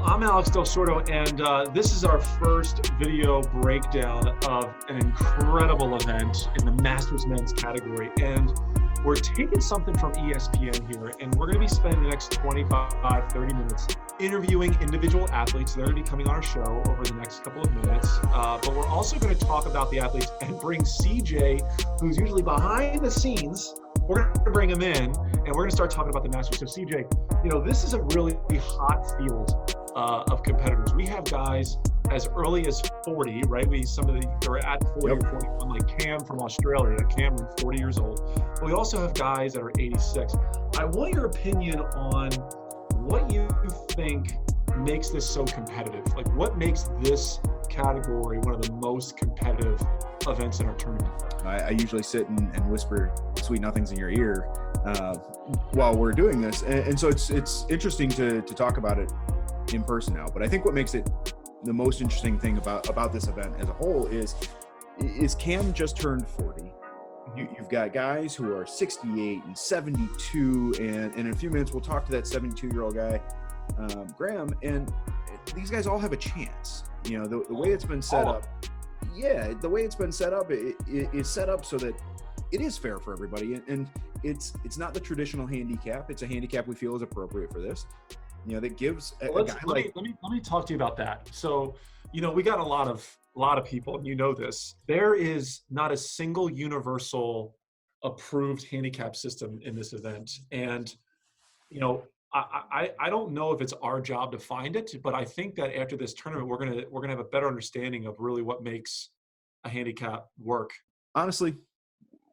I'm Alex Del Sordo, and this is our first video breakdown of an incredible event in the Masters Men's category. And we're taking something from ESPN here, and we're going to be spending the next 25, 30 minutes interviewing individual athletes. They're going to be coming on our show over the next couple of minutes. But we're also going to talk about the athletes and bring CJ, who's usually behind the scenes. We're going to bring him in, and we're going to start talking about the Masters. So CJ, you know, this is a really hot field of competitors. We have guys as early as 40, right? Some of the are at 40 or 41, like Cam from Australia. Cameron, 40 years old. But we also have guys that are 86. I want your opinion on what you think makes this so competitive. Like, what makes this category one of the most competitive events in our tournament? I usually sit and whisper sweet nothings in your ear while we're doing this, and so it's interesting to talk about it in person now. But I think what makes it the most interesting thing about this event as a whole is Cam just turned 40. You've got guys who are 68 and 72, and in a few minutes we'll talk to that 72-year-old guy, Graham, and these guys all have a chance. You know, the way it's been set up. Yeah, the way it's been set up, it is set up so that it is fair for everybody, and it's not the traditional handicap. It's a handicap we feel is appropriate for this. You know, that gives let me talk to you about that. So, you know, we got a lot of people, and you know this. There is not a single universal approved handicap system in this event, and you know, I don't know if it's our job to find it, but I think that after this tournament, we're gonna have a better understanding of really what makes a handicap work. Honestly,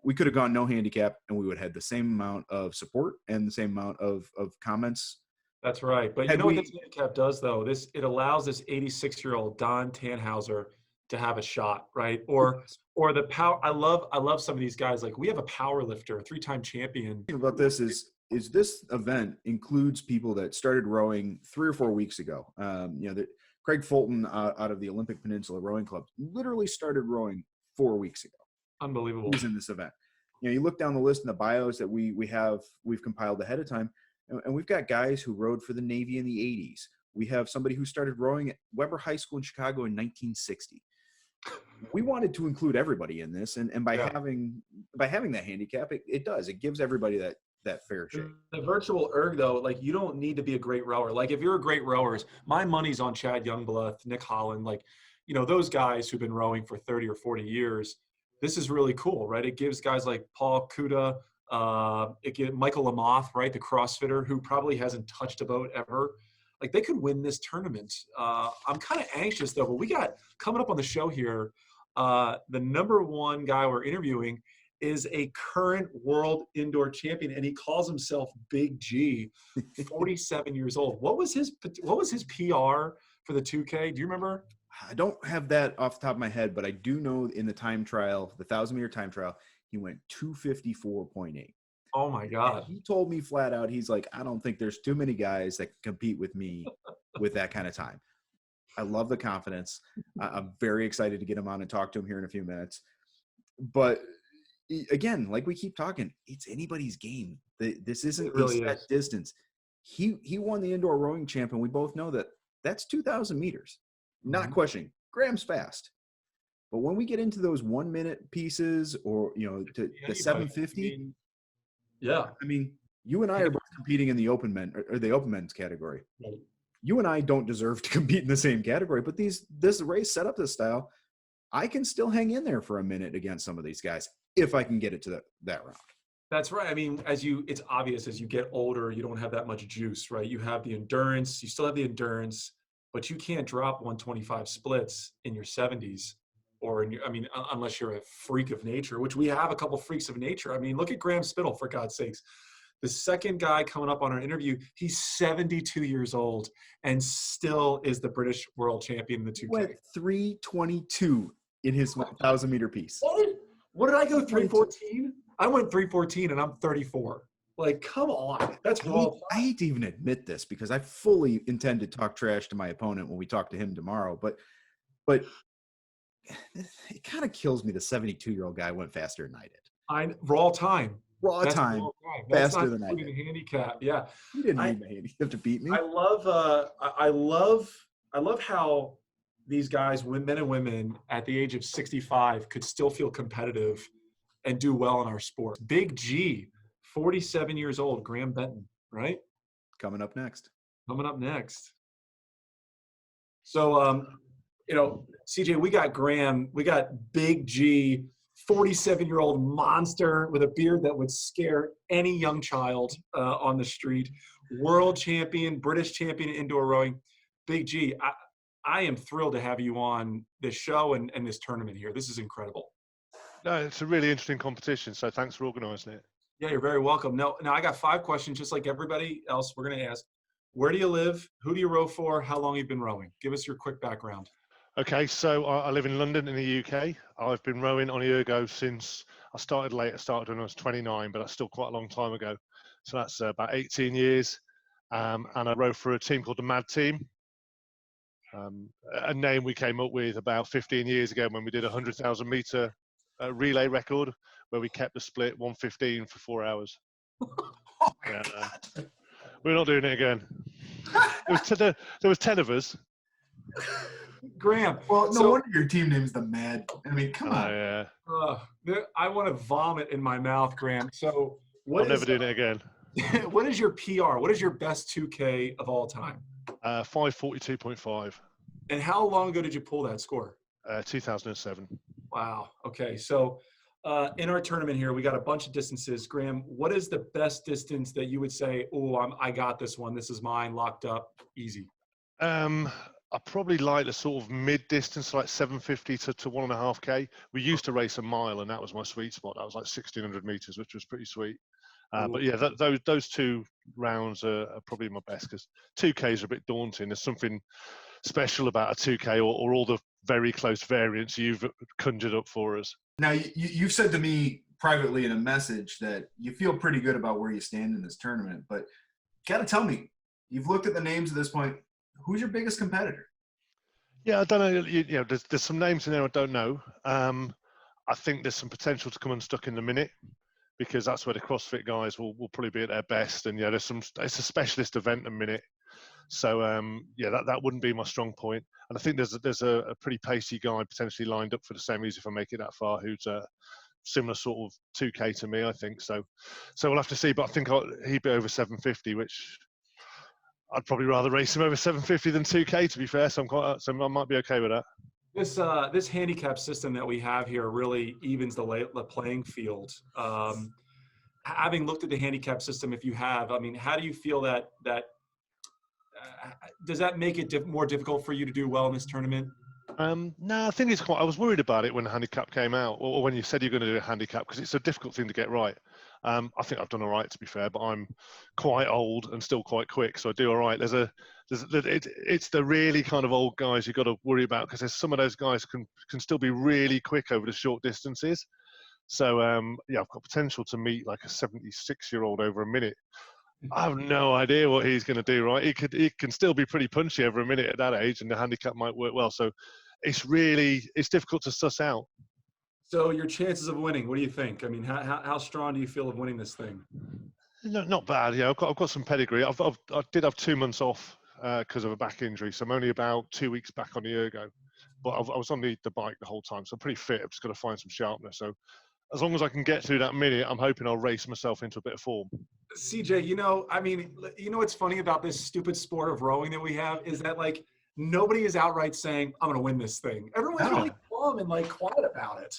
we could have gone no handicap, and we would have had the same amount of support and the same amount of comments. That's right. But you know what this handicap does, though? It allows this 86-year-old Don Tannhauser to have a shot, right? Or the power. I love some of these guys. Like, we have a power lifter, a 3-time champion. The thing about this is this event includes people that started rowing 3 or 4 weeks ago. You know, that Craig Fulton out of the Olympic Peninsula Rowing Club literally started rowing 4 weeks ago. Unbelievable. He's in this event. You know, you look down the list in the bios that we've compiled ahead of time, and we've got guys who rowed for the Navy in the 80s. We have somebody who started rowing at Weber High School in Chicago in 1960. We wanted to include everybody in this, and by having that handicap, it does. It gives everybody that fair shake. The virtual erg, though, like, you don't need to be a great rower. Like, if you're a great rower, my money's on Chad Youngblood, Nick Holland, like, you know, those guys who've been rowing for 30 or 40 years. This is really cool, right? It gives guys like Paul Kuda, it gives Michael Lamoth, right, the CrossFitter, who probably hasn't touched a boat ever. Like, they could win this tournament. I'm kind of anxious, though, but we got coming up on the show here, the #1 guy we're interviewing is a current world indoor champion, and he calls himself Big G, 47 years old. What was his PR for the 2K? Do you remember? I don't have that off the top of my head, but I do know in the time trial, the 1,000-meter time trial, he went 254.8. Oh my God. And he told me flat out, he's like, I don't think there's too many guys that can compete with me with that kind of time. I love the confidence. I'm very excited to get him on and talk to him here in a few minutes. But again, like we keep talking, it's anybody's game. This isn't really that distance. He won the indoor rowing champ, and we both know that that's 2,000 meters. Not questioning. Graham's fast. But when we get into those 1-minute pieces, or, you know, to the 750, I mean, you and I are both competing in the open men or the open men's category. Right. You and I don't deserve to compete in the same category, but this race set up this style, I can still hang in there for a minute against some of these guys if I can get it to that round. That's right. I mean, it's obvious as you get older, you don't have that much juice, right? You have the endurance, you still have the endurance, but you can't drop 125 splits in your 70s, or unless you're a freak of nature, which we have a couple freaks of nature. I mean, look at Graham Spittle, for God's sakes. The second guy coming up on our interview, he's 72 years old and still is the British world champion in the 2K. He went 322 in his 1,000-meter piece. What did I go, 314? I went 314, and I'm 34. Like, come on. That's wrong. I hate to even admit this, because I fully intend to talk trash to my opponent when we talk to him tomorrow. But it kind of kills me the 72-year-old guy went faster than I did. Raw time. raw That's time, That's faster not than I including did. the handicap. Yeah. You didn't I need the handicap to beat me. I love I love how these guys, men and women at the age of 65 could still feel competitive and do well in our sport. Big G, 47 years old, Graham Benton, right? Coming up next. Coming up next. So, CJ, we got Graham, we got Big G, 47-year-old monster with a beard that would scare any young child on the street. World champion, British champion in indoor rowing. Big G, I am thrilled to have you on this show and this tournament here. This is incredible. No, it's a really interesting competition, so thanks for organising it. Yeah, you're very welcome. Now I got 5 questions, just like everybody else we're going to ask. Where do you live? Who do you row for? How long have you been rowing? Give us your quick background. Okay, so I live in London in the UK. I've been rowing on Ergo since I started late. I started when I was 29, but that's still quite a long time ago. So that's about 18 years. And I row for a team called the Mad Team. A name we came up with about 15 years ago when we did a 100,000 metre relay record where we kept the split 1:15 for 4 hours. We're not doing it again. There was 10 of us. Graham. Well, no wonder your team name's the Mad. I mean, come on. Yeah. I want to vomit in my mouth, Graham. So I'm never doing it again. What is your PR? What is your best 2K of all time? 5:42.5. And how long ago did you pull that score? 2007. Wow. Okay. So in our tournament here, we got a bunch of distances. Graham, what is the best distance that you would say, oh, I got this one. This is mine, locked up, easy? I probably like the sort of mid distance, like 750 to 1.5K. We used to race a mile, and that was my sweet spot. That was like 1,600 meters, which was pretty sweet. But yeah, those 2 rounds are probably my best because 2Ks are a bit daunting. There's something special about a 2K or all the very close variants you've conjured up for us. Now, you've said to me privately in a message that you feel pretty good about where you stand in this tournament, but got to tell me, you've looked at the names at this point. Who's your biggest competitor? Yeah, I don't know. There's some names in there I don't know. I think there's some potential to come unstuck in the minute because that's where the CrossFit guys will probably be at their best. And yeah, it's a specialist event a minute. So that wouldn't be my strong point. And I think there's a pretty pacey guy potentially lined up for the semis if I make it that far, who's a similar sort of 2K to me, I think. So we'll have to see. But I think he'd be over 750, which I'd probably rather race him over 750 than 2K, to be fair. So I might be okay with that. This handicap system that we have here really evens the playing field. Having looked at the handicap system, if you have, I mean, how do you feel that does that make it more difficult for you to do well in this tournament? No, I think it's quite. I was worried about it when the handicap came out, or when you said you're going to do a handicap, because it's a difficult thing to get right. I think I've done all right, to be fair, but I'm quite old and still quite quick, so I do all right. It's the really kind of old guys you've got to worry about because there's some of those guys can still be really quick over the short distances. So I've got potential to meet like a 76-year-old over a minute. I have no idea what he's going to do, right? He can still be pretty punchy over a minute at that age, and the handicap might work well. So it's difficult to suss out. So your chances of winning, what do you think? I mean, how strong do you feel of winning this thing? No, not bad. Yeah, I've got some pedigree. I did have 2 months off because of a back injury, so I'm only about 2 weeks back on the ergo. But I was on the bike the whole time, so I'm pretty fit. I've just got to find some sharpness. So as long as I can get through that minute, I'm hoping I'll race myself into a bit of form. CJ, what's funny about this stupid sport of rowing that we have is that like nobody is outright saying, I'm going to win this thing. Everyone's really calm and like quiet about it.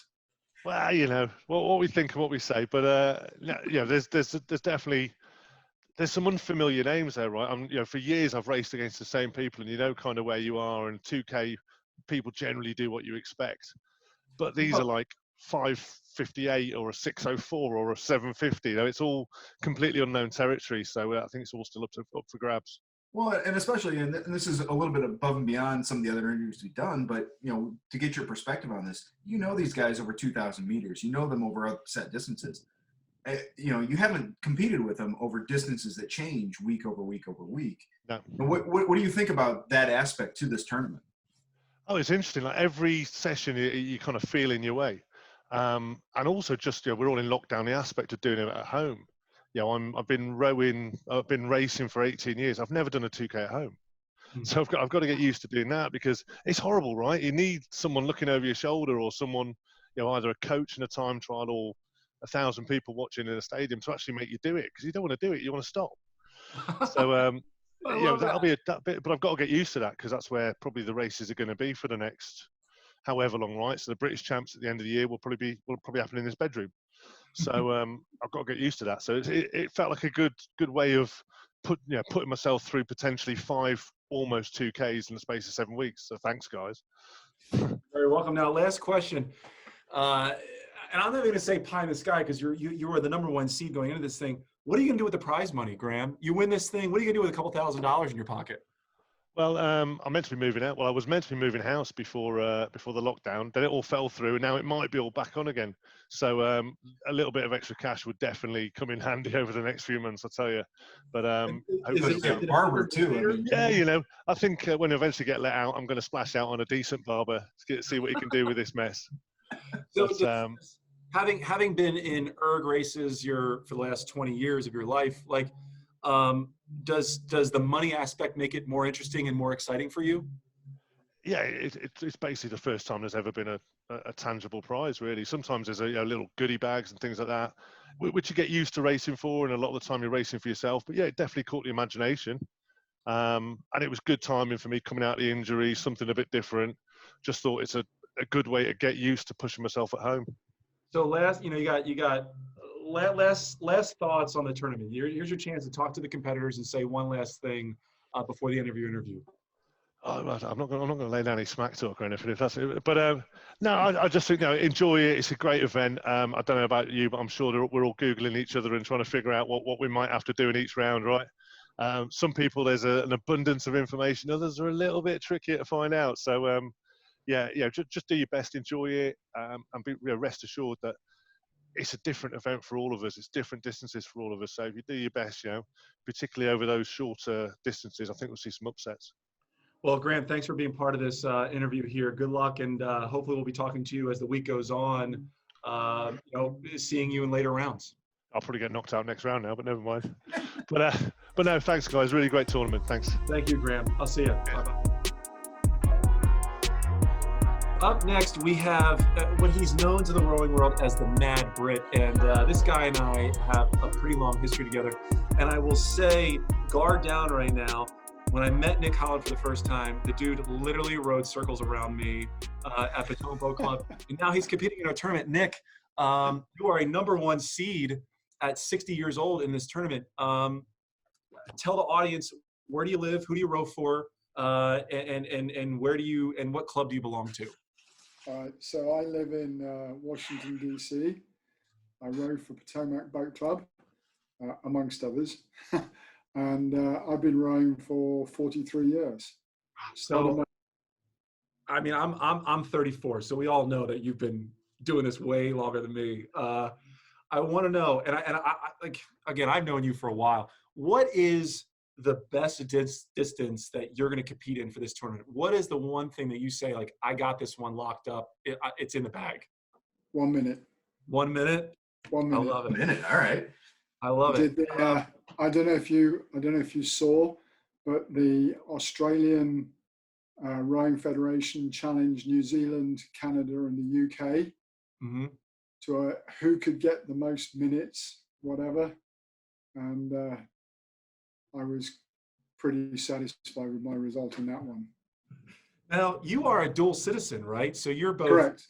Well, what we think and what we say, but there's definitely some unfamiliar names there, right? For years I've raced against the same people, and you know kind of where you are. And 2K people generally do what you expect, but these are like 5:58 or a 6:04 or a 7:50. It's all completely unknown territory. So I think it's all still up for grabs. Well, and especially, and this is a little bit above and beyond some of the other interviews we've done, but, to get your perspective on this, these guys over 2,000 meters, them over set distances. You haven't competed with them over distances that change week over week over week. No. What do you think about that aspect to this tournament? Oh, it's interesting. Like every session, you kind of feel in your way. And also just, we're all in lockdown, the aspect of doing it at home. I've been racing for 18 years. I've never done a 2K at home. So I've got to get used to doing that, because it's horrible, right? You need someone looking over your shoulder, or someone, either a coach in a time trial or 1,000 people watching in a stadium to actually make you do it, because you don't want to do it, you want to stop. So that'll be that bit, but I've got to get used to that, because that's where probably the races are going to be for the next however long, right? So the British champs at the end of the year will probably happen in this bedroom. So I've got to get used to that. So it felt like a good way of putting myself through potentially 5 almost 2Ks in the space of 7 weeks. So thanks, guys. Very welcome. Now, last question. And I'm not going to say pie in the sky, because you were the #1 seed going into this thing. What are you going to do with the prize money, Graham? You win this thing. What are you going to do with a couple $1,000s in your pocket? Well, I'm meant to be moving out. Well, I was meant to be moving house before the lockdown. Then it all fell through, and now it might be all back on again. So a little bit of extra cash would definitely come in handy over the next few months, I'll tell you. But is it a barber too? Yeah, I think when I eventually get let out, I'm going to splash out on a decent barber to see what he can do with this mess. So but, having been in erg races for the last 20 years of your life, like, does the money aspect make it more interesting and more exciting for you? Yeah, it's basically the first time there's ever been a tangible prize, really. Sometimes there's little goodie bags and things like that, which you get used to racing for, and a lot of the time you're racing for yourself. But yeah, it definitely caught the imagination. And it was good timing for me coming out of the injury, something a bit different. Just thought it's a good way to get used to pushing myself at home. So you got last thoughts on the tournament. Here's your chance to talk to the competitors and say one last thing before the end of your interview. I'm not going to lay down any smack talk or anything, if that's it. But no, I just think enjoy it. It's a great event. I don't know about you, but I'm sure we're all googling each other and trying to figure out what we might have to do in each round, right? Some people, there's an abundance of information. Others are a little bit trickier to find out. So just do your best, enjoy it, and be rest assured that it's a different event for all of us. It's different distances for all of us. So if you do your best, particularly over those shorter distances, I think we'll see some upsets. Well, Grant, thanks for being part of this interview here. Good luck, and hopefully we'll be talking to you as the week goes on, seeing you in later rounds. I'll probably get knocked out next round now, but never mind. But no, thanks, guys. Really great tournament. Thanks. Thank you, Graham. I'll see you. Yeah. Bye-bye. Up next, we have what he's known to the rowing world as the Mad Brit, and this guy and I have a pretty long history together. And I will say, guard down right now. When I met Nick Holland for the first time, the dude literally rode circles around me at Benton Boat Club, and now he's competing in our tournament. Nick, you are a #1 seed at 60 years old in this tournament. Tell the audience, where do you live? Who do you row for? And where do you, and what club do you belong to? All right, so I live in Washington, D.C. I row for Potomac Boat Club, amongst others. And I've been rowing for 43 years. So, I mean, I'm 34, so we all know that you've been doing this way longer than me. I want to know, and I like, again, I've known you for a while. What is the best distance that you're going to compete in for this tournament? What is the one thing that you say, like, I got this one locked up, it's in the bag? 1 minute. 1 minute? 1 minute. I love it. 1 minute. All right. I love it. I don't know if you saw, but the Australian Rowing Federation challenged New Zealand, Canada, and the UK to who could get the most minutes, whatever. And I was pretty satisfied with my result in that one. Now, you are a dual citizen, right? So you're both. Correct.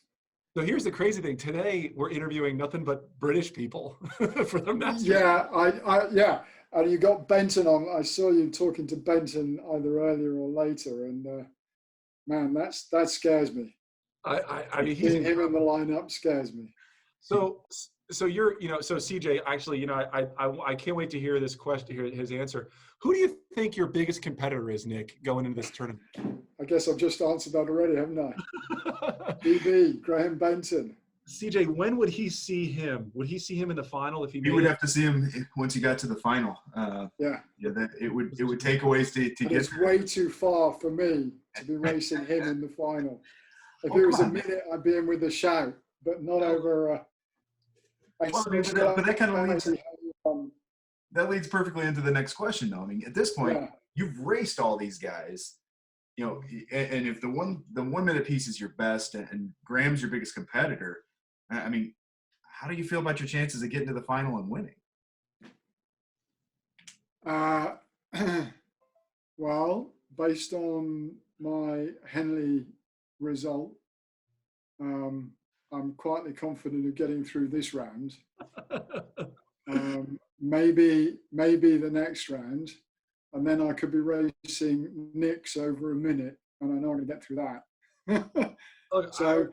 So here's the crazy thing. Today, we're interviewing nothing but British people for the Masters. Yeah, yeah. And you got Benton on. I saw you talking to Benton either earlier or later, and man, that scares me. I mean, him in the lineup scares me. So you're, so CJ, actually, I can't wait to hear this question, hear his answer. Who do you think your biggest competitor is, Nick, going into this tournament? I guess I've just answered that already, haven't I? BB, Graham Benton. CJ, when would he see him? Would he see him in the final if he? You would have to see him once he got to the final. Yeah. That it would take a ways to get. It's way too far for me to be racing him in the final. If it was a minute, I'd be in with a shout. but not over. Well, I mean, but that kind of leads that leads perfectly into the next question, though. I mean, at this point, you've raced all these guys, you know, and if the 1 minute piece is your best and Graham's your biggest competitor, I mean, how do you feel about your chances of getting to the final and winning? Well, based on my Henley result, I'm quietly confident of getting through this round. Maybe the next round, and then I could be racing Nick's over a minute, and I know I'm going to get through that. So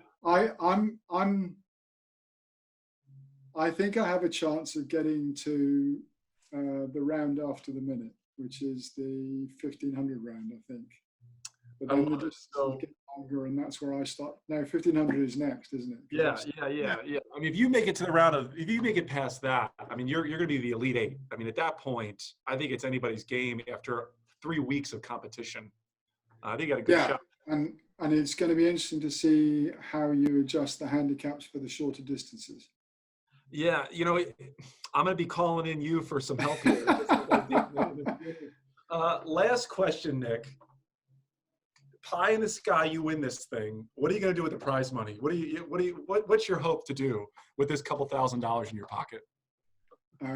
I think I have a chance of getting to the round after the minute, which is the 1500 round, I think. But then the distance get longer, and that's where I start. No, 1500 is next, isn't it? Yeah. I mean, if you make it to the round of, if you make it past that, I mean, you're going to be the Elite Eight. I mean, at that point, I think it's anybody's game after 3 weeks of competition. I think you got a good shot. And it's going to be interesting to see how you adjust the handicaps for the shorter distances. Yeah, you know, I'm going to be calling in you for some help here. Last question, Nick. Pie in the sky, you win this thing. What are you going to do with the prize money? What's your hope to do with this couple $1,000s in your pocket?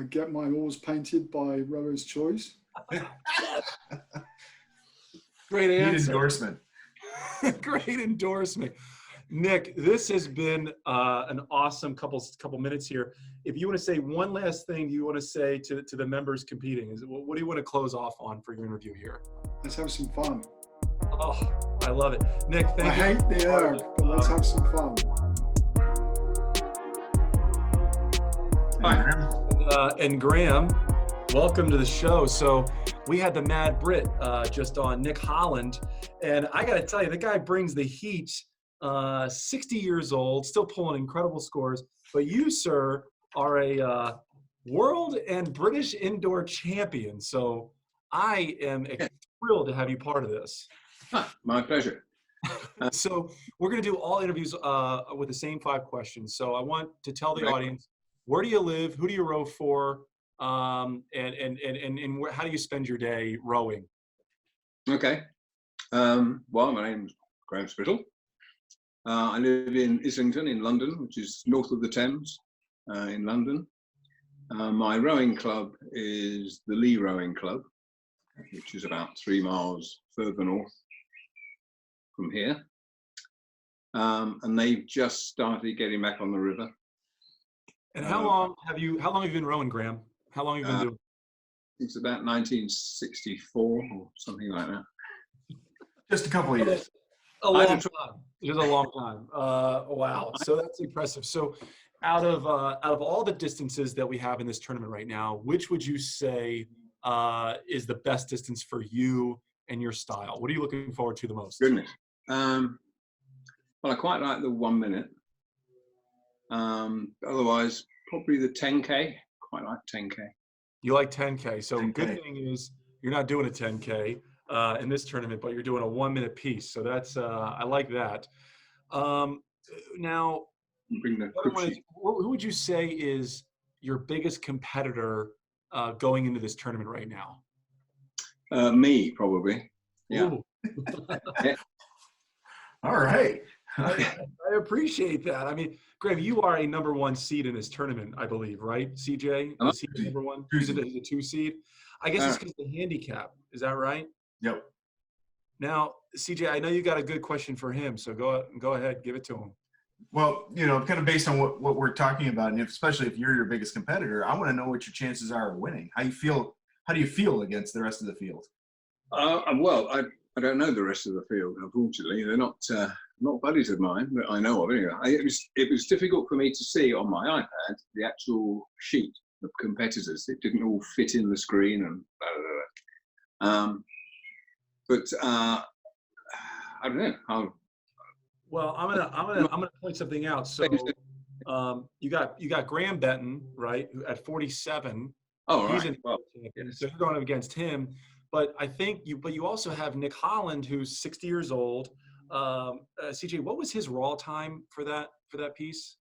Get my oars painted by Rower's Choice. Great answer. Neat endorsement. Great endorsement. Nick, this has been an awesome couple minutes here. If you want to say one last thing you want to say to the members competing, what do you want to close off on for your interview here? Let's have some fun. Oh, I love it. Nick, thank you. I hate the erg, but let's have some fun. And Graham, welcome to the show. So we had the Mad Brit just on, Nick Holland, and I got to tell you, the guy brings the heat. 60 years old, still pulling incredible scores. But you, sir, are a world and British indoor champion. So I am thrilled to have you part of this. My pleasure. So we're going to do all interviews with the same 5 questions. So I want to tell the audience, where do you live? Who do you row for? And how do you spend your day rowing? Okay. Well, my name's Graham Spittle. I live in Islington in London, which is north of the Thames in London. My rowing club is the Lee Rowing Club, which is about 3 miles further north from here. And they've just started getting back on the river. And how long have you been rowing, Graham? How long have you been doing? It's about 1964 or something like that. Just a couple of years. A long time. Just a long time. Wow. So that's impressive. So out of all the distances that we have in this tournament right now, which would you say is the best distance for you and your style? What are you looking forward to the most? Goodness. Well, I quite like the 1 minute. Otherwise, probably the 10K. Quite like 10K. You like 10K. So 10K. Good thing is you're not doing a 10K in this tournament, but you're doing a 1 minute piece. So that's I like that. Now, who would you say is your biggest competitor going into this tournament right now? Me, probably. Yeah. Yeah. All right. I appreciate that. I mean, Graham, you are a #1 seed in this tournament, I believe, right? CJ, is he #1? He's a 2 seed. I guess it's because of the handicap. Is that right? Yep. Now, CJ, I know you got a good question for him, so go ahead, give it to him. Well, you know, kind of based on what we're talking about, and especially if you're your biggest competitor, I want to know what your chances are of winning. How do you feel against the rest of the field? Well, I don't know the rest of the field, unfortunately. They're not buddies of mine that I know of anyway. It was difficult for me to see on my iPad the actual sheet of competitors. It didn't all fit in the screen and blah, blah, blah. But I don't know. Well, I'm gonna point something out. So you got Graham Benton, right, who at 47. Oh, he's right. Champion, so you're going up against him. But I think you also have Nick Holland, who's 60 years old. CJ, what was his raw time for that piece?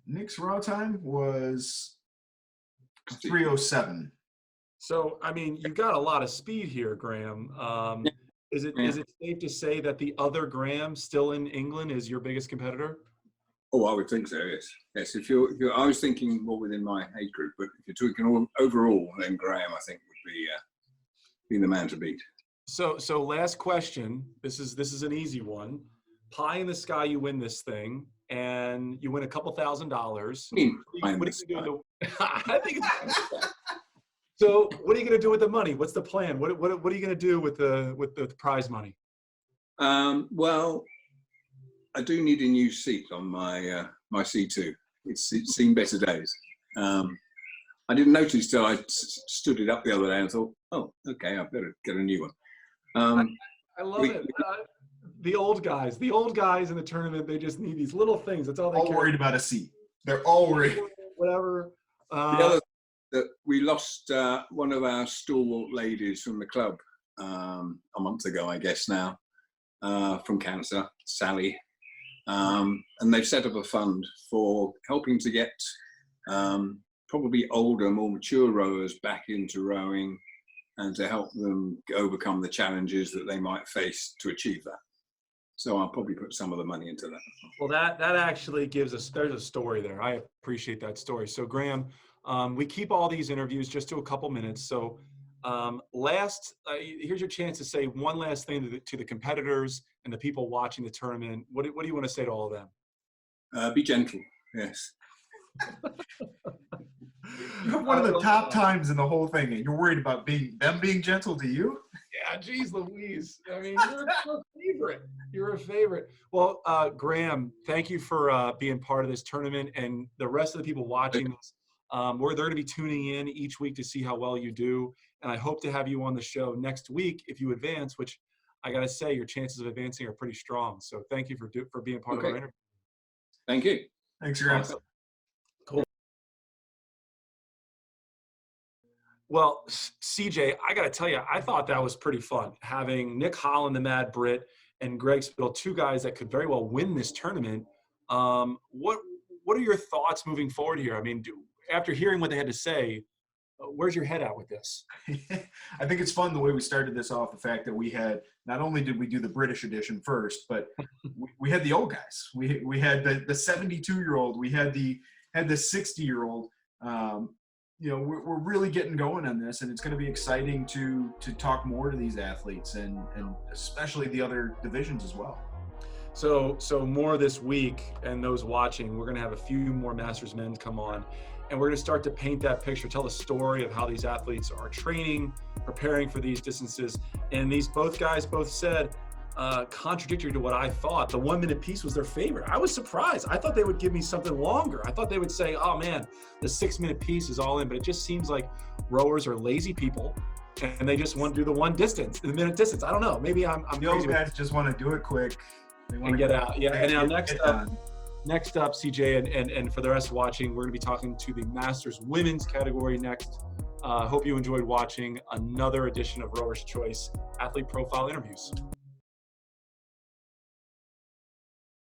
Nick's raw time was 3:07. So, I mean, you've got a lot of speed here, Graham. Is it safe to say that the other Graham still in England is your biggest competitor? Oh, I would think so. Yes, yes. If you're, I was thinking more within my age group, but if you're talking overall, then Graham, I think, would be the man to beat. So last question. This is an easy one. Pie in the sky, you win this thing, and you win a couple $1,000. I think it's. So what are you going to do with the money? What's the plan? What are you going to do with the prize money? Well, I do need a new seat on my my C2. It's seen better days. I didn't notice till I stood it up the other day and thought, oh, okay, I better get a new one. I love it. The old guys in the tournament, they just need these little things. That's all they care. Worried about a seat. They're all worried. Whatever. The other that we lost one of our stalwart ladies from the club a month ago, I guess now, from cancer, Sally. And they've set up a fund for helping to get probably older, more mature rowers back into rowing and to help them overcome the challenges that they might face to achieve that. So I'll probably put some of the money into that. Well, that actually gives us, there's a story there. I appreciate that story. So Graham, we keep all these interviews just to a couple minutes. So here's your chance to say one last thing to the competitors and the people watching the tournament. What do you want to say to all of them? Be gentle, yes. You have one of the top times in the whole thing, and you're worried about them being gentle to you? Yeah, geez Louise. I mean, you're a favorite. You're a favorite. Well, Graham, thank you for being part of this tournament, and the rest of the people watching this. They're going to be tuning in each week to see how well you do, and I hope to have you on the show next week if you advance, which I got to say your chances of advancing are pretty strong. So thank you for being part of our interview. Thank you. Thanks, Graham. Awesome. Cool. Well, CJ, I got to tell you, I thought that was pretty fun having Nick Holland, the Mad Brit, and Greg Spittle, two guys that could very well win this tournament. What are your thoughts moving forward here? I mean, after hearing what they had to say, where's your head at with this? I think it's fun the way we started this off, the fact that we had, not only did we do the British edition first, but we had the old guys. We had the 72-year-old, we had the 60-year-old. You know, we're really getting going on this, and it's going to be exciting to talk more to these athletes and especially the other divisions as well. So more this week, and those watching, we're going to have a few more Masters men come on, and we're going to start to paint that picture, tell the story of how these athletes are training, preparing for these distances. And these guys both said, contradictory to what I thought, the 1 minute piece was their favorite. I was surprised. I thought they would give me something longer. I thought they would say, oh man, the 6 minute piece is all in, but it just seems like rowers are lazy people and they just want to do the the minute distance. I don't know. Maybe I'm the old guys just want to do it quick. They want to get out. Yeah. And now next up, CJ, and for the rest watching, we're going to be talking to the Masters women's category next. Hope you enjoyed watching another edition of Rower's Choice Athlete Profile Interviews.